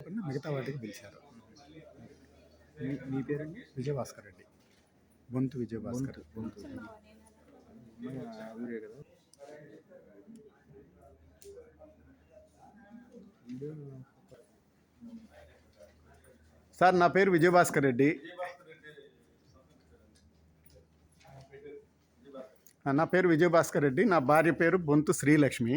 మిగతా వాటికి పిలిచారు. మీ పేరండి? విజయభాస్కర్ రెడ్డి, బొంతు విజయభాస్కర్. బొంతు ఊరే కదా. సార్ నా పేరు విజయభాస్కర్ రెడ్డి. నా పేరు విజయభాస్కర్ రెడ్డి. నా భార్య పేరు బొంతు శ్రీలక్ష్మి.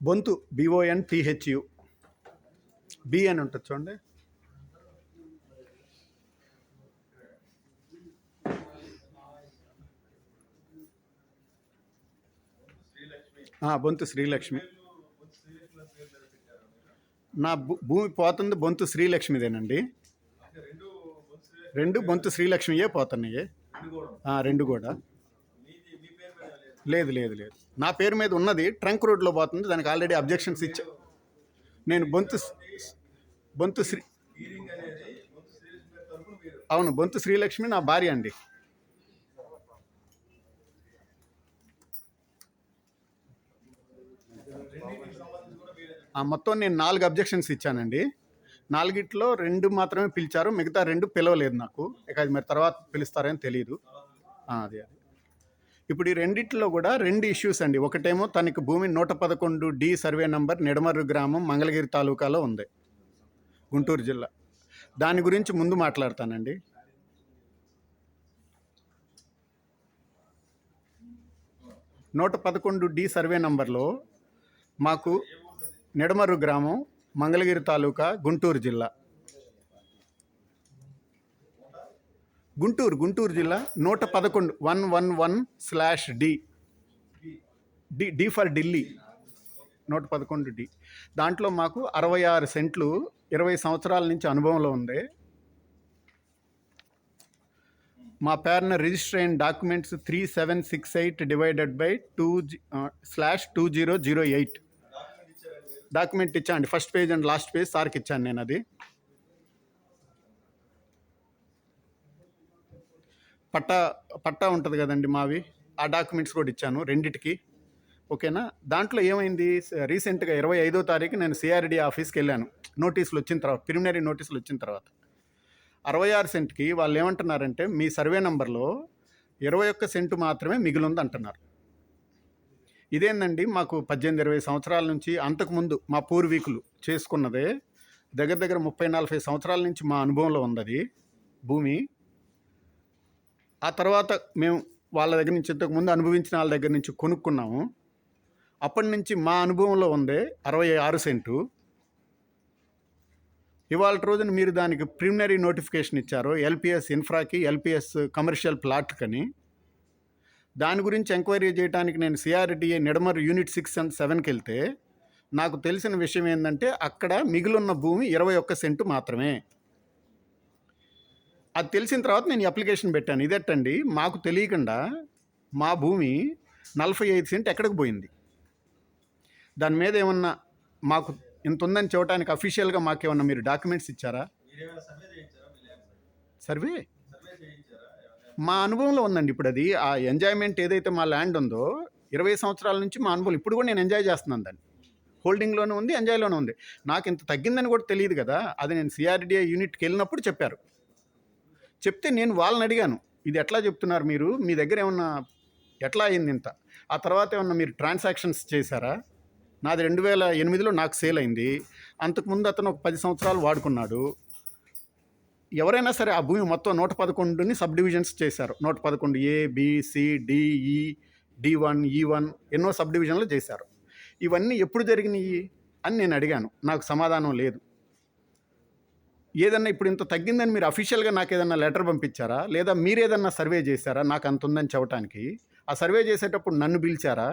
బొంతు BONTHU, బి అని ఉంటుంది చూడండి. బొంతు శ్రీలక్ష్మి. నా భూమి పోతుంది బొంతు శ్రీలక్ష్మిదేనండి. రెండు బొంతు శ్రీలక్ష్మియే పోతున్నాయి, రెండు కూడా. లేదు లేదు లేదు, నా పేరు మీద ఉన్నది ట్రంక్ రోడ్లో పోతుంది. దానికి ఆల్రెడీ అబ్జెక్షన్స్ ఇచ్చా నేను. బొంతు శ్రీ అవును, బొంతు శ్రీలక్ష్మి నా భార్య అండి. మొత్తం నేను 4 అబ్జెక్షన్స్ ఇచ్చానండి. 4గిట్లో 2 మాత్రమే పిలిచారు, మిగతా 2 పిలవలేదు నాకు. ఇక అది మరి తర్వాత పిలుస్తారని తెలియదు. అదే ఇప్పుడు ఈ రెండిట్లో కూడా 2 ఇష్యూస్ అండి. ఒకటేమో తనకి భూమి 111D సర్వే నంబర్ నిడమర్రు గ్రామం మంగళగిరి తాలూకాలో ఉంది, గుంటూరు జిల్లా. దాని గురించి ముందు మాట్లాడతానండి. నూట 111D సర్వే నంబర్లో మాకు నిడమర్రు గ్రామం మంగళగిరి తాలూకా గుంటూరు జిల్లా, గుంటూరు జిల్లా 111 111/D, D for Delhi, 111D. దాంట్లో మాకు 66 సెంట్లు 20 సంవత్సరాల నుంచి అనుభవంలో ఉంది. మా పేరున రిజిస్టర్ అయిన డాక్యుమెంట్స్ 3768/2/2008 డాక్యుమెంట్ ఇచ్చాండి. First page and last page సార్కి ఇచ్చాను నేను. అది పట్టా ఉంటుంది కదండి మావి, ఆ డాక్యుమెంట్స్ కూడా ఇచ్చాను రెండిటికి. ఓకేనా. దాంట్లో ఏమైంది, రీసెంట్గా 25వ తారీఖు నేను CRD ఆఫీస్కి వెళ్ళాను. నోటీసులు వచ్చిన తర్వాత, ప్రిలిమినరీ నోటీసులు వచ్చిన తర్వాత 66 సెంట్కి వాళ్ళు ఏమంటున్నారంటే మీ సర్వే నంబర్లో 21 సెంటు మాత్రమే మిగిలింది అంటున్నారు. ఇదేందండి, మాకు 18-20 సంవత్సరాల నుంచి అంతకుముందు మా పూర్వీకులు చేసుకున్నదే. దగ్గర 30-40 సంవత్సరాల నుంచి మా అనుభవంలో ఉంది అది భూమి. ఆ తర్వాత మేము వాళ్ళ దగ్గర నుంచి, ఇంతకుముందు అనుభవించిన వాళ్ళ దగ్గర నుంచి కొనుక్కున్నాము. అప్పటి నుంచి మా అనుభవంలో ఉంది 66 సెంటు. ఇవాళ రోజున మీరు దానికి ప్రిలిమినరీ నోటిఫికేషన్ ఇచ్చారు, LPS ఇన్ఫ్రాకి, LPS కమర్షియల్ ప్లాట్కని. దాని గురించి ఎంక్వైరీ చేయడానికి నేను CRDA నిడమర్ యూనిట్ 6 and 7కి వెళ్తే నాకు తెలిసిన విషయం ఏంటంటే అక్కడ మిగిలిన భూమి 21 సెంటు మాత్రమే. అది తెలిసిన తర్వాత నేను అప్లికేషన్ పెట్టాను. ఇదెట్టండి, మాకు తెలియకుండా మా భూమి 45 సెంట్ ఎక్కడికి పోయింది? దాని మీద ఏమన్నా మాకు ఇంత ఉందని చెప్పడానికి అఫీషియల్గా మాకేమన్నా మీరు డాక్యుమెంట్స్ ఇచ్చారా? సర్వే మా అనుభవంలో ఉందండి. ఇప్పుడు అది ఆ ఎంజాయ్మెంట్ ఏదైతే మా ల్యాండ్ ఉందో 20 సంవత్సరాల నుంచి మా అనుభవం. ఇప్పుడు కూడా నేను ఎంజాయ్ చేస్తున్నాను దాన్ని. హోల్డింగ్లోనే ఉంది, ఎంజాయ్లోనే ఉంది. నాకు ఇంత తగ్గిందని కూడా తెలియదు కదా. అది నేను CRDA యూనిట్కి వెళ్ళినప్పుడు చెప్పారు. చెప్తే నేను వాళ్ళని అడిగాను, ఇది ఎట్లా చెప్తున్నారు మీరు, మీ దగ్గర ఏమన్నా ఎట్లా అయింది ఇంత? ఆ తర్వాత ఏమన్నా మీరు ట్రాన్సాక్షన్స్ చేశారా? నాది 2008లో నాకు సేల్ అయింది. అంతకుముందు అతను ఒక 10 సంవత్సరాలు వాడుకున్నాడు. ఎవరైనా సరే ఆ భూమి మొత్తం 111ని సబ్ డివిజన్స్ చేశారు. 111 A, B, C, D, E, D1, E1 ఎన్నో సబ్ డివిజన్లు చేశారు. ఇవన్నీ ఎప్పుడు జరిగినాయి అని నేను అడిగాను. నాకు సమాధానం లేదు. ఏదన్నా ఇప్పుడు ఇంత తగ్గిందని మీరు అఫీషియల్గా నాకు ఏదన్నా లెటర్ పంపించారా, లేదా మీరేదన్నా సర్వే చేశారా నాకు అంత ఉందని చెప్పడానికి? ఆ సర్వే చేసేటప్పుడు నన్ను పిలిచారా,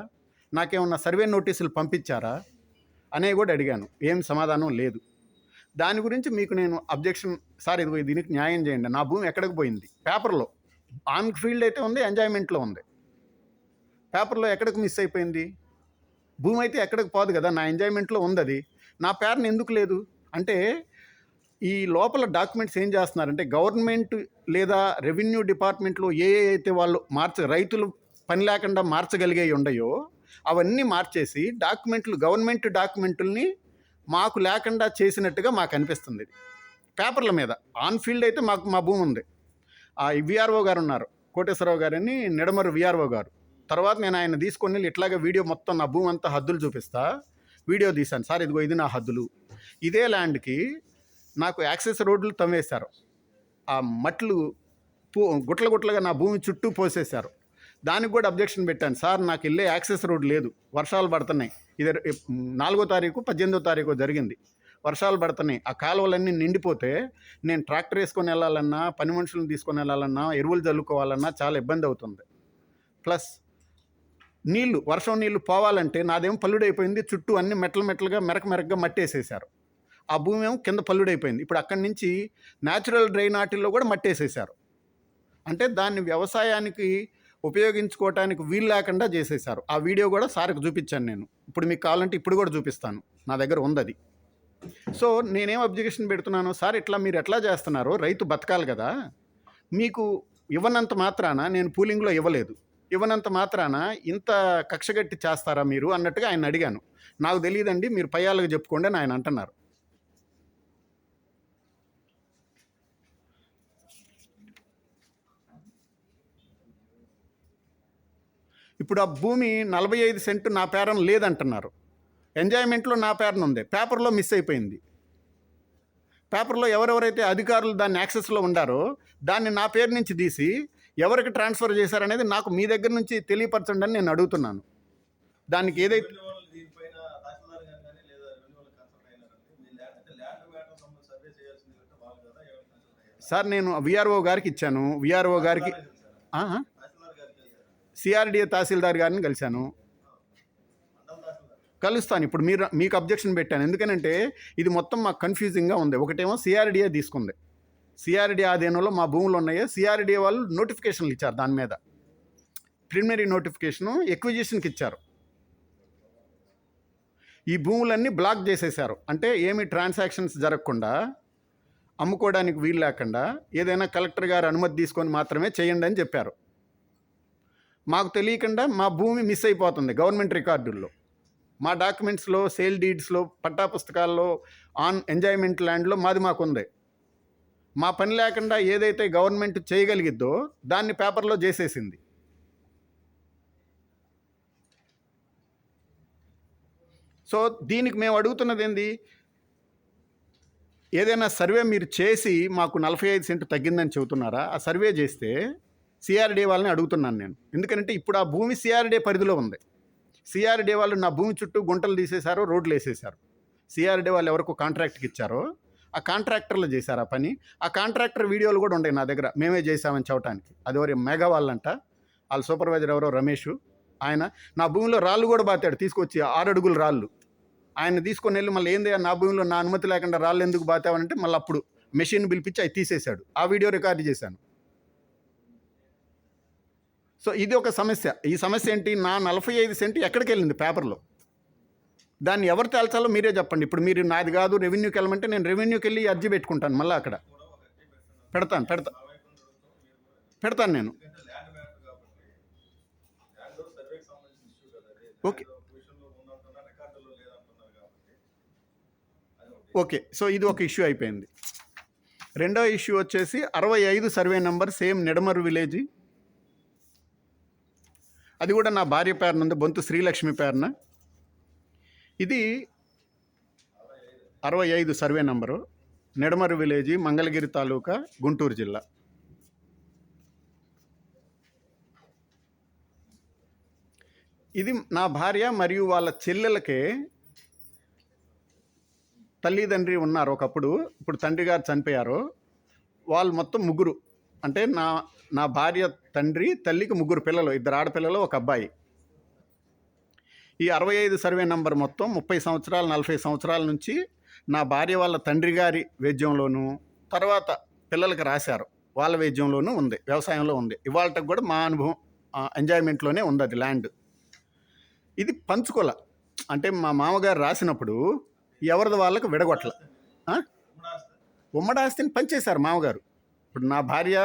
నాకేమన్నా సర్వే నోటీసులు పంపించారా అనేవి కూడా అడిగాను. ఏం సమాధానం లేదు. దాని గురించి మీకు నేను అబ్జెక్షన్, సార్ ఇదిగో దీనికి న్యాయం చేయండి, నా భూమి ఎక్కడికి పోయింది, పేపర్లో ఆన్ ఫీల్డ్ అయితే ఉంది, ఎంజాయ్మెంట్లో ఉంది. పేపర్లో ఎక్కడికి మిస్ అయిపోయింది? భూమి అయితే ఎక్కడికి పోదు కదా, నా ఎంజాయ్మెంట్లో ఉంది అది. నా పేరుని ఎందుకు లేదు అంటే, ఈ లోపల డాక్యుమెంట్స్ ఏం చేస్తున్నారంటే గవర్నమెంట్ లేదా రెవెన్యూ డిపార్ట్మెంట్లో ఏ అయితే వాళ్ళు రైతులు పని లేకుండా మార్చగలిగేవి ఉన్నాయో అవన్నీ మార్చేసి గవర్నమెంట్ డాక్యుమెంటుల్ని మాకు లేకుండా చేసినట్టుగా మాకు అనిపిస్తుంది. పేపర్ల మీద ఆన్ ఫీల్డ్ అయితే మాకు మా భూమి ఉంది. ఆ విఆర్ఓ గారు ఉన్నారు, కోటేశ్వరరావు గారని, నిడమరు విఆర్ఓ గారు. తర్వాత నేను ఆయన తీసుకొని వెళ్ళి ఇట్లాగే వీడియో మొత్తం నా భూమి అంతా హద్దులు చూపిస్తా వీడియో తీశాను. సార్ ఇదిగో ఇది నా హద్దులు. ఇదే ల్యాండ్కి నాకు యాక్సెస్ రోడ్లు తవ్వేశారు. ఆ మట్లు గుట్లగా నా భూమి చుట్టూ పోసేశారు. దానికి కూడా అబ్జెక్షన్ పెట్టాను. సార్ నాకు వెళ్ళే యాక్సెస్ రోడ్ లేదు, వర్షాలు పడుతున్నాయి. ఇది 4వ తారీఖు 18వ తారీఖు జరిగింది. వర్షాలు పడుతున్నాయి, ఆ కాలువలన్నీ నిండిపోతే నేను ట్రాక్టర్ వేసుకొని వెళ్ళాలన్నా, పని మనుషులను తీసుకొని వెళ్ళాలన్నా, ఎరువులు చల్లుకోవాలన్నా చాలా ఇబ్బంది అవుతుంది. ప్లస్ వర్షం నీళ్లు పోవాలంటే నాదేమో పల్లుడైపోయింది. చుట్టూ అన్ని మెట్టలుగా మెరకగా మట్టేసేసారు. ఆ భూమి ఏమో కింద పల్లుడైపోయింది. ఇప్పుడు అక్కడి నుంచి న్యాచురల్ డ్రైన్ ఆటిల్లో కూడా మట్టేసేసారు. అంటే దాన్ని వ్యవసాయానికి ఉపయోగించుకోవటానికి వీలు లేకుండా చేసేసారు. ఆ వీడియో కూడా సార్కి చూపించాను నేను. ఇప్పుడు మీకు కావాలంటే ఇప్పుడు కూడా చూపిస్తాను, నా దగ్గర ఉంది అది. సో నేనేం అబ్జెక్షన్ పెడుతున్నాను, సార్ ఇట్లా మీరు ఎట్లా చేస్తున్నారు, రైతు బతకాలి కదా, మీకు ఇవ్వనంత మాత్రాన, నేను పూలింగ్లో ఇవ్వనంత మాత్రాన ఇంత కక్షగట్టి చేస్తారా మీరు అన్నట్టుగా ఆయన అడిగాను. నాకు తెలియదండి, మీరు పయ్యాలకు చెప్పుకోండి అని ఆయన అంటున్నారు. ఇప్పుడు ఆ భూమి 45 సెంటు నా పేరున లేదంటున్నారు. ఎంజాయ్మెంట్లో నా పేరున ఉంది, పేపర్లో మిస్ అయిపోయింది. పేపర్లో ఎవరెవరైతే అధికారులు దాన్ని యాక్సెస్లో ఉండారో దాన్ని నా పేరు నుంచి తీసి ఎవరికి ట్రాన్స్ఫర్ చేశారనేది నాకు మీ దగ్గర నుంచి తెలియపరచండి అని నేను అడుగుతున్నాను. దానికి ఏదైతే సార్ నేను విఆర్ఓ గారికి ఇచ్చాను. విఆర్ఓ గారికి సిఆర్డిఏ తహసీల్దార్ గారిని కలుస్తాను. ఇప్పుడు మీకు అబ్జెక్షన్ పెట్టాను, ఎందుకనంటే ఇది మొత్తం మాకు కన్ఫ్యూజింగ్గా ఉంది. ఒకటేమో సిఆర్డిఏ తీసుకుంది, సిఆర్డిఏ ఆధీనంలో మా భూములు ఉన్నాయో సిఆర్డిఏ వాళ్ళు నోటిఫికేషన్లు ఇచ్చారు, దాని మీద ప్రిలిమినరీ నోటిఫికేషను ఎక్విజిషన్కి ఇచ్చారు. ఈ భూములన్నీ బ్లాక్ చేసేశారు. అంటే ఏమి ట్రాన్సాక్షన్స్ జరగకుండా, అమ్ముకోవడానికి వీలు లేకుండా ఏదైనా కలెక్టర్ గారు అనుమతి తీసుకొని మాత్రమే చేయండి అని చెప్పారు. మాకు తెలియకుండా మా భూమి మిస్ అయిపోతుంది గవర్నమెంట్ రికార్డుల్లో, మా డాక్యుమెంట్స్లో, సేల్ డీడ్స్లో, పట్టా పుస్తకాల్లో, ఆన్ ఎంజాయ్మెంట్ ల్యాండ్లో మాకు ఉంది. మా పని లేకుండా ఏదైతే గవర్నమెంట్ చేయగలిగిద్దో దాన్ని పేపర్లో చేసేసింది. సో దీనికి మేము అడుగుతున్నది ఏంది, ఏదైనా సర్వే మీరు చేసి మాకు 45 సెంటు తగ్గిందని చెబుతున్నారా? ఆ సర్వే చేస్తే సిఆర్డీఏ వాళ్ళని అడుగుతున్నాను నేను. ఎందుకంటే ఇప్పుడు ఆ భూమి సిఆర్డీఏ పరిధిలో ఉంది. సిఆర్డీఏ వాళ్ళు నా భూమి చుట్టూ గుంటలు తీసేశారు, రోడ్లు వేసేశారు. సిఆర్డీఏ వాళ్ళు ఎవరికో కాంట్రాక్ట్కి ఇచ్చారో ఆ కాంట్రాక్టర్లు చేశారు ఆ పని. ఆ కాంట్రాక్టర్ వీడియోలు కూడా ఉన్నాయి నా దగ్గర, మేమే చేసామని చెప్పడానికి. అది ఎవరి మెగా వాళ్ళంట, వాళ్ళ సూపర్వైజర్ ఎవరో రమేష్, ఆయన నా భూమిలో రాళ్ళు కూడా బాతాడు తీసుకొచ్చి, 6 అడుగుల రాళ్ళు. ఆయన తీసుకొని వెళ్ళి మళ్ళీ ఏంది నా భూమిలో నా అనుమతి లేకుండా రాళ్ళు ఎందుకు బాతావనంటే మళ్ళీ అప్పుడు మెషిన్ పిలిపించి అవి తీసేశాడు. ఆ వీడియో రికార్డు చేశాను. సో ఇది ఒక సమస్య. ఈ సమస్య ఏంటి, నా 45 సెంటు ఎక్కడికి వెళ్ళింది పేపర్లో, దాన్ని ఎవరు తేల్చాలో మీరే చెప్పండి. ఇప్పుడు మీరు నాది కాదు రెవెన్యూకి వెళ్ళమంటే నేను రెవెన్యూకి వెళ్ళి అర్జీ పెట్టుకుంటాను, మళ్ళీ అక్కడ పెడతాను నేను. ఓకే సో ఇది ఒక ఇష్యూ అయిపోయింది. రెండో ఇష్యూ వచ్చేసి 65 survey number, same Nidamarru village. అది కూడా నా భార్య పేరున ఉంది, బొంతు శ్రీలక్ష్మి పేరున. ఇది 65 survey number, Nidamaru village, Mangalagiri taluka, Guntur జిల్లా. ఇది నా భార్య మరియు వాళ్ళ చెల్లెలకే తల్లిదండ్రి ఉన్నారు ఒకప్పుడు. ఇప్పుడు తండ్రి గారు చనిపోయారు. వాళ్ళు మొత్తం 3, అంటే నా భార్య తండ్రి తల్లికి 3 పిల్లలు, 2 ఆడపిల్లలు, 1 అబ్బాయి. ఈ 65 సర్వే నంబర్ మొత్తం 30 సంవత్సరాలు 40 సంవత్సరాల నుంచి నా భార్య వాళ్ళ తండ్రి గారి వేద్యంలోనూ తర్వాత పిల్లలకి రాశారు. వాళ్ళ వైద్యంలోనూ ఉంది, వ్యవసాయంలో ఉంది. ఇవాళకి కూడా మా అనుభవం ఎంజాయ్మెంట్లోనే ఉంది అది ల్యాండ్. ఇది పంచుకోల, అంటే మా మామగారు రాసినప్పుడు ఎవరిది వాళ్ళకి విడగొట్టల. ఆ? ఉమ్మడాస్తిని పంచేశారు మామగారు. ఇప్పుడు నా భార్య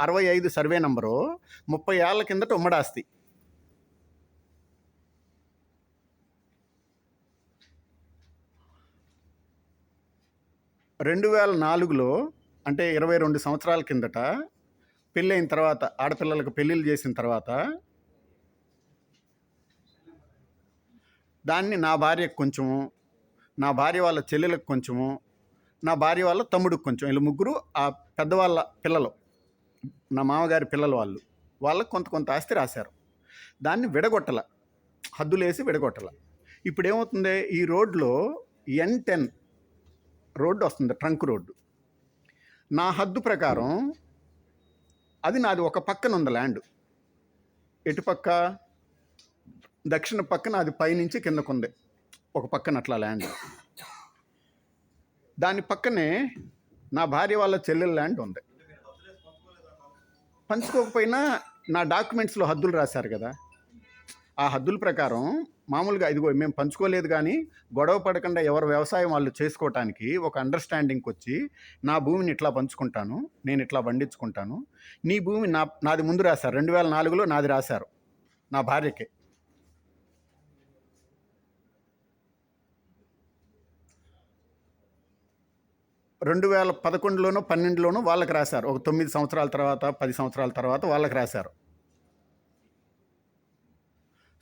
65 సర్వే నంబరు, 30 ఏళ్ల కిందట ఉమ్మడాస్తి. రెండు 2004లో అంటే 22 సంవత్సరాల కిందట పెళ్ళైన తర్వాత, ఆడపిల్లలకు పెళ్ళిళ్ళు చేసిన తర్వాత దాన్ని నా భార్యకు కొంచెము, నా భార్య వాళ్ళ చెల్లెలకు కొంచెము, నా భార్య వాళ్ళ తమ్ముడికి కొంచెం, వీళ్ళు ముగ్గురు ఆ పెద్దవాళ్ళ పిల్లలు, నా మామగారి పిల్లలు వాళ్ళకు కొంత కొంత ఆస్తి రాశారు. దాన్ని విడగొట్టల, హద్దులేసి విడగొట్టల. ఇప్పుడు ఏమవుతుంది, ఈ రోడ్లో N10 రోడ్డు వస్తుంది, ట్రంక్ రోడ్డు. నా హద్దు ప్రకారం అది నాది ఒక పక్కన ఉంది ల్యాండ్. ఎటుపక్క, దక్షిణ పక్కన, అది పైనుంచి కిందకు ఉంది ఒక పక్కన అట్లా ల్యాండ్. దాని పక్కనే నా భార్య వాళ్ళ చెల్లెల ల్యాండ్ ఉంది. పంచుకోకపోయినా నా డాక్యుమెంట్స్లో హద్దులు రాశారు కదా, ఆ హద్దుల ప్రకారం మామూలుగా ఇదిగో మేము పంచుకోలేదు కానీ గొడవ పడకుండా ఎవరు వ్యవసాయం వాళ్ళు చేసుకోవటానికి ఒక అండర్స్టాండింగ్కి వచ్చి, నా భూమిని ఇట్లా పంచుకుంటాను, నేను ఇట్లా పండించుకుంటాను, నీ భూమి నాది ముందు రాశారు. 2004లో నాది రాశారు నా భార్యకే. రెండు 2011లోనో 12లోనో వాళ్ళకి రాశారు. ఒక 9 సంవత్సరాల తర్వాత, 10 సంవత్సరాల తర్వాత వాళ్ళకి రాశారు.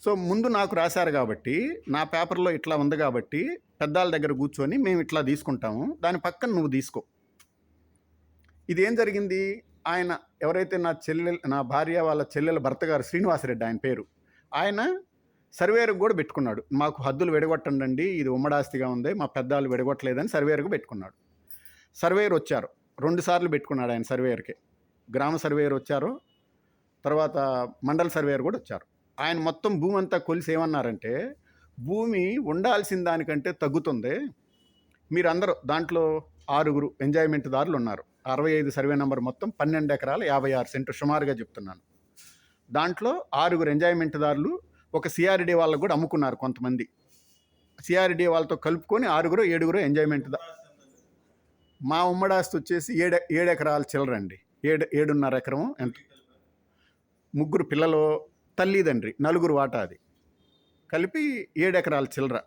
సో ముందు నాకు రాశారు కాబట్టి, నా పేపర్లో ఇట్లా ఉంది కాబట్టి పెద్దాళ్ళ దగ్గర కూర్చొని మేము ఇట్లా తీసుకుంటాము, దాని పక్కన నువ్వు తీసుకో. ఇదేం జరిగింది, ఆయన ఎవరైతే నా భార్య వాళ్ళ చెల్లెల భర్త గారు శ్రీనివాసరెడ్డి ఆయన పేరు, ఆయన సర్వేరుకు కూడా పెట్టుకున్నాడు. మాకు హద్దులు విడగొట్టండి, ఇది ఉమ్మడాస్తిగా ఉంది, మా పెద్దాళ్ళు విడగొట్టలేదని సర్వేరుకు పెట్టుకున్నాడు. సర్వేయర్ వచ్చారు, 2 సార్లు పెట్టుకున్నాడు ఆయన సర్వేయర్కి. గ్రామ సర్వేయర్ వచ్చారు, తర్వాత మండల సర్వేయర్ కూడా వచ్చారు. ఆయన మొత్తం భూమి అంతా కొలిసి ఏమన్నారంటే, భూమి ఉండాల్సిన దానికంటే తగ్గుతుంది, మీరందరూ దాంట్లో 6 ఎంజాయ్మెంట్ దారులు ఉన్నారు. 65 సర్వే నెంబర్ మొత్తం 12 ఎకరాల 56 సెంటు సుమారుగా చెప్తున్నాను. దాంట్లో 6 ఎంజాయ్మెంట్ దారులు ఒక సిఆర్డి వాళ్ళకు కూడా అమ్ముకున్నారు కొంతమంది. సిఆర్డి వాళ్ళతో కలుపుకొని 6 7 ఎంజాయ్మెంట్ మా ఉమ్మడాస్తి వచ్చేసి 7 ఎకరాల చిల్లరండి. 7.5 ఎకరం ఎంత, 3 పిల్లలు, తల్లిదండ్రి, 4 వాటా, అది కలిపి 7 ఎకరాల చిల్లర.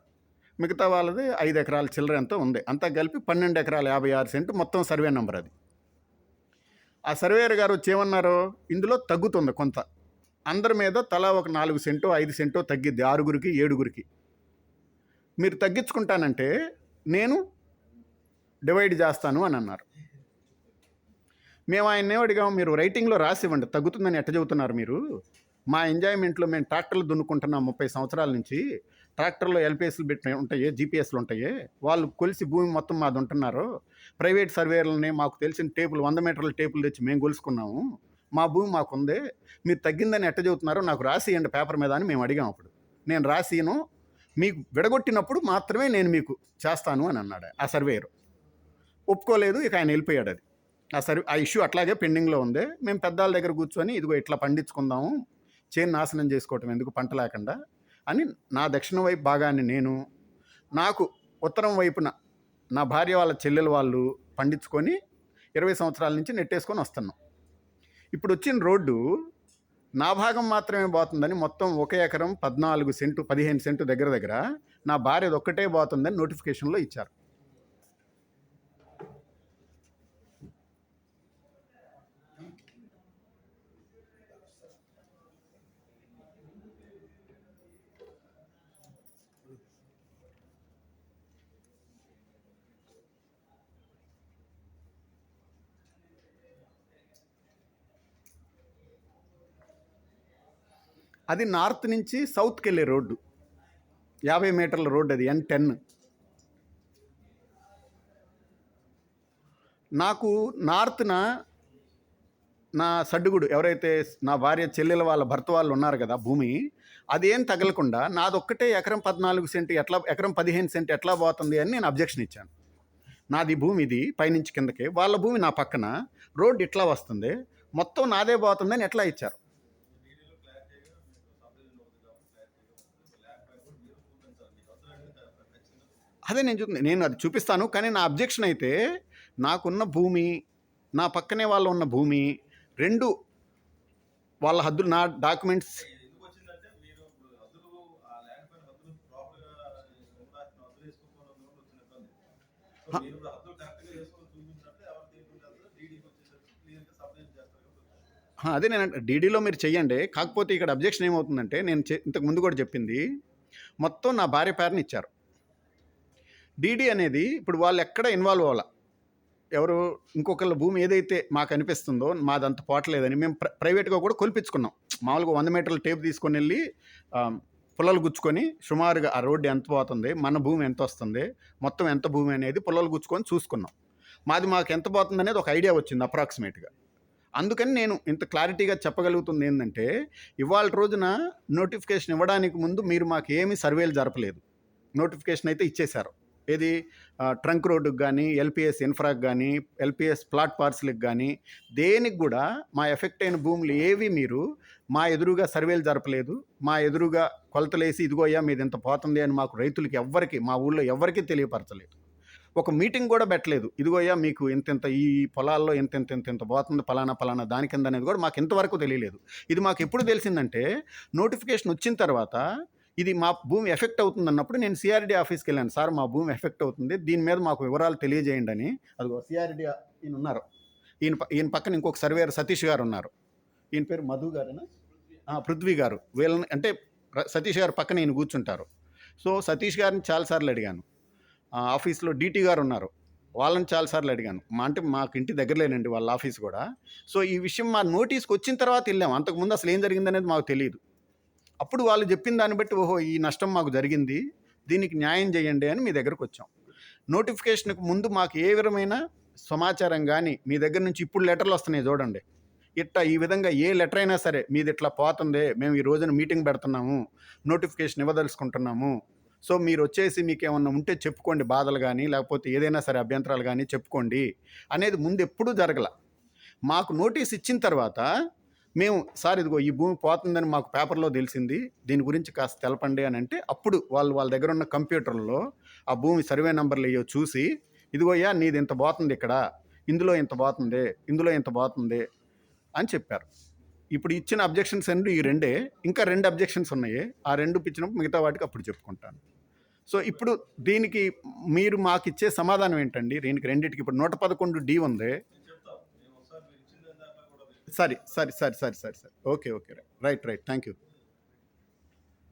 మిగతా వాళ్ళది 5 ఎకరాల చిల్లర ఎంతో ఉంది. అంతా కలిపి 12 ఎకరాల 56 సెంటు మొత్తం సర్వే నెంబర్ అది. ఆ సర్వేయర్ గారు వచ్చి ఏమన్నారు, ఇందులో తగ్గుతుంది కొంత, అందరి మీద తలా ఒక 4 సెంటో 5 సెంటో తగ్గిద్ది, 6 7. మీరు తగ్గించుకుంటానంటే నేను డివైడ్ చేస్తాను అని అన్నారు. మేము ఆయన ఏమడిగాము, మీరు రైటింగ్లో రాసి ఇవ్వండి, తగ్గుతుందని ఎట్ట చెబుతున్నారు మీరు, మా ఎంజాయ్మెంట్లో మేము ట్రాక్టర్లు దున్నుకుంటున్నాం 30 సంవత్సరాల నుంచి, ట్రాక్టర్లో ఎల్పిఎస్లు పెట్టి ఉంటాయి, జీపీఎస్లు ఉంటాయి, వాళ్ళు కొలిసి భూమి మొత్తం మాది ఉంటున్నారు, ప్రైవేట్ సర్వేర్లని మాకు తెలిసిన టేపులు 100 మీటర్ల టేపులు తెచ్చి మేము కొలుసుకున్నాము, మా భూమి మాకు ఉంది, మీరు తగ్గిందని ఎట్ట చెబుతున్నారో నాకు రాసి ఇవ్వండి పేపర్ మీద అని మేము అడిగాం. అప్పుడు నేను రాసిను, మీకు విడగొట్టినప్పుడు మాత్రమే నేను మీకు చేస్తాను అని అన్నాడు ఆ సర్వేయర్. ఒప్పుకోలేదు, ఇక ఆయన వెళ్ళిపోయాడు. అది ఆ ఇష్యూ అట్లాగే పెండింగ్లో ఉంది. మేము పెద్దాళ్ళ దగ్గర కూర్చొని ఇదిగో ఇట్లా పండించుకుందాము, చేను నాశనం చేసుకోవటం ఎందుకు పంట లేకుండా అని నా దక్షిణ వైపు భాగాన్ని నేను, నాకు ఉత్తరం వైపున నా భార్య వాళ్ళ చెల్లెలు వాళ్ళు పండించుకొని 20 సంవత్సరాల నుంచి నెట్టేసుకొని వస్తున్నాం. ఇప్పుడు వచ్చిన రోడ్డు నా భాగం మాత్రమే పోతుందని, మొత్తం 1 ఎకరం 14 సెంటు 15 సెంటు దగ్గర నా భార్యది ఒక్కటే పోతుందని నోటిఫికేషన్లో ఇచ్చారు. అది నార్త్ నుంచి సౌత్కి వెళ్ళే రోడ్డు, 50 మీటర్ల రోడ్డు, అది N10. నాకు నార్త్న నా సడ్డుగుడు ఎవరైతే నా భార్య చెల్లెల వాళ్ళ భర్త వాళ్ళు ఉన్నారు కదా భూమి, అదేం తగలకుండా నాదొక్కటే ఎకరం 14 సెంటు ఎట్లా, ఎకరం 15 సెంటు ఎట్లా పోతుంది అని నేను అబ్జెక్షన్ ఇచ్చాను. నాది భూమి ఇది పైనుంచి కిందకి, వాళ్ళ భూమి నా పక్కన, రోడ్డు ఇట్లా వస్తుంది, మొత్తం నాదే పోతుందని ఎట్లా ఇచ్చారు? అదే నేను చూస్తుంది, నేను అది చూపిస్తాను. కానీ నా అబ్జెక్షన్ అయితే నాకున్న భూమి, నా పక్కనే వాళ్ళు ఉన్న భూమి, రెండు వాళ్ళ హద్దులు, నా డాక్యుమెంట్స్. అదే నేను డీడీలో మీరు చెయ్యండి. కాకపోతే ఇక్కడ అబ్జెక్షన్ ఏమవుతుందంటే, నేను ఇంతకు ముందు కూడా చెప్పింది, మొత్తం నా భార్య పేరుని ఇచ్చారు. డీడీ అనేది ఇప్పుడు వాళ్ళు ఎక్కడ ఇన్వాల్వ్ అవ్వాల, ఎవరు ఇంకొకళ్ళ భూమి ఏదైతే మాకు అనిపిస్తుందో మాదంత పోవట్లేదని మేము ప్రైవేట్గా కూడా కొలిపించుకున్నాం. మామూలుగా 100 మీటర్ల టేప్ తీసుకొని వెళ్ళి పుల్లలు గుచ్చుకొని సుమారుగా ఆ రోడ్డు ఎంత పోతుంది, మన భూమి ఎంత వస్తుంది, మొత్తం ఎంత భూమి అనేది పుల్లలు గుచ్చుకొని చూసుకున్నాం. మాకు ఎంత పోతుంది అనేది ఒక ఐడియా వచ్చింది అప్రాక్సిమేట్గా. అందుకని నేను ఇంత క్లారిటీగా చెప్పగలుగుతుంది ఏంటంటే, ఇవాళ రోజున నోటిఫికేషన్ ఇవ్వడానికి ముందు మీరు మాకు ఏమీ సర్వేలు జరపలేదు. నోటిఫికేషన్ అయితే ఇచ్చేశారు. ఏది ట్రంక్ రోడ్డుకి కానీ, ఎల్పిఎస్ ఇన్ఫ్రాకి కానీ, ఎల్పిఎస్ ప్లాట్ పార్సల్కి కానీ, దేనికి కూడా మా ఎఫెక్ట్ అయిన భూములు ఏవి మీరు మా ఎదురుగా సర్వేలు జరపలేదు. మా ఎదురుగా కొలతలేసి ఇదిగోయ్యా మీది ఇంత పోతుంది అని మాకు రైతులకి ఎవ్వరికి, మా ఊళ్ళో ఎవరికీ తెలియపరచలేదు. ఒక మీటింగ్ కూడా పెట్టలేదు. ఇదిగోయ్యా మీకు ఇంత ఈ పొలాల్లో ఇంత పోతుంది పలానా దాని కింద అనేది కూడా మాకు ఇంతవరకు తెలియలేదు. ఇది మాకు ఎప్పుడు తెలిసిందంటే, నోటిఫికేషన్ వచ్చిన తర్వాత ఇది మా భూమి ఎఫెక్ట్ అవుతుంది అన్నప్పుడు నేను సిఆర్డీ ఆఫీస్కి వెళ్ళాను. సార్ మా భూమి ఎఫెక్ట్ అవుతుంది, దీని మీద మాకు వివరాలు తెలియజేయండి అని. అదిగో సిఆర్డీ ఈయన ఉన్నారు, ఈయన పక్కన ఇంకొక సర్వేయర్ సతీష్ గారు ఉన్నారు. ఈయన పేరు మధు గారేనా, పృథ్వీ గారు. వీళ్ళని అంటే సతీష్ గారు పక్కన ఈయన కూర్చుంటారు. సో సతీష్ గారిని చాలాసార్లు అడిగాను. ఆఫీస్లో డీటీ గారు ఉన్నారు, వాళ్ళని చాలాసార్లు అడిగాను. అంటే మాకు ఇంటి దగ్గరలేనండి వాళ్ళ ఆఫీస్ కూడా. సో ఈ విషయం మా నోటీస్కి వచ్చిన తర్వాత వెళ్ళాము. అంతకుముందు అసలు ఏం జరిగిందనేది మాకు తెలియదు. అప్పుడు వాళ్ళు చెప్పిన దాన్ని బట్టి ఓహో ఈ నష్టం మాకు జరిగింది, దీనికి న్యాయం చేయండి అని మీ దగ్గరకు వచ్చాం. నోటిఫికేషన్కి ముందు మాకు ఏ విధమైన సమాచారం కానీ మీ దగ్గర నుంచి ఇప్పుడు లెటర్లు వస్తున్నాయి చూడండి, ఇట్లా ఈ విధంగా ఏ లెటర్ అయినా సరే మీది ఇట్లా పోతుంది, మేము ఈ రోజున మీటింగ్ పెడుతున్నాము, నోటిఫికేషన్ ఇవ్వదలుచుకుంటున్నాము, సో మీరు వచ్చేసి మీకు ఏమన్నా ఉంటే చెప్పుకోండి, బాధలు కానీ లేకపోతే ఏదైనా సరే అభ్యంతరాలు కానీ చెప్పుకోండి అనేది ముందు ఎప్పుడూ జరగల. మాకు నోటీస్ ఇచ్చిన తర్వాత మేము సార్ ఇదిగో ఈ భూమి పోతుందని మాకు పేపర్లో తెలిసింది, దీని గురించి కాస్త తెలపండి అని అంటే, అప్పుడు వాళ్ళ దగ్గర ఉన్న కంప్యూటర్లో ఆ భూమి సర్వే నెంబర్లు అయ్యో చూసి, ఇదిగోయ్యా నీది ఇంత పోతుంది, ఇక్కడ ఇందులో ఇంత పోతుంది, ఇందులో ఇంత పోతుంది అని చెప్పారు. ఇప్పుడు ఇచ్చిన అబ్జెక్షన్స్ ఈ రెండే, ఇంకా 2 అబ్జెక్షన్స్ ఉన్నాయి. ఆ 2 ఇచ్చినప్పుడు మిగతా వాటికి అప్పుడు చెప్పుకుంటాను. సో ఇప్పుడు దీనికి మీరు మాకు ఇచ్చే సమాధానం ఏంటండి? దీనికి రెండింటికి ఇప్పుడు 111D ఉంది. సరే ఓకే రైట్ థ్యాంక్ యూ.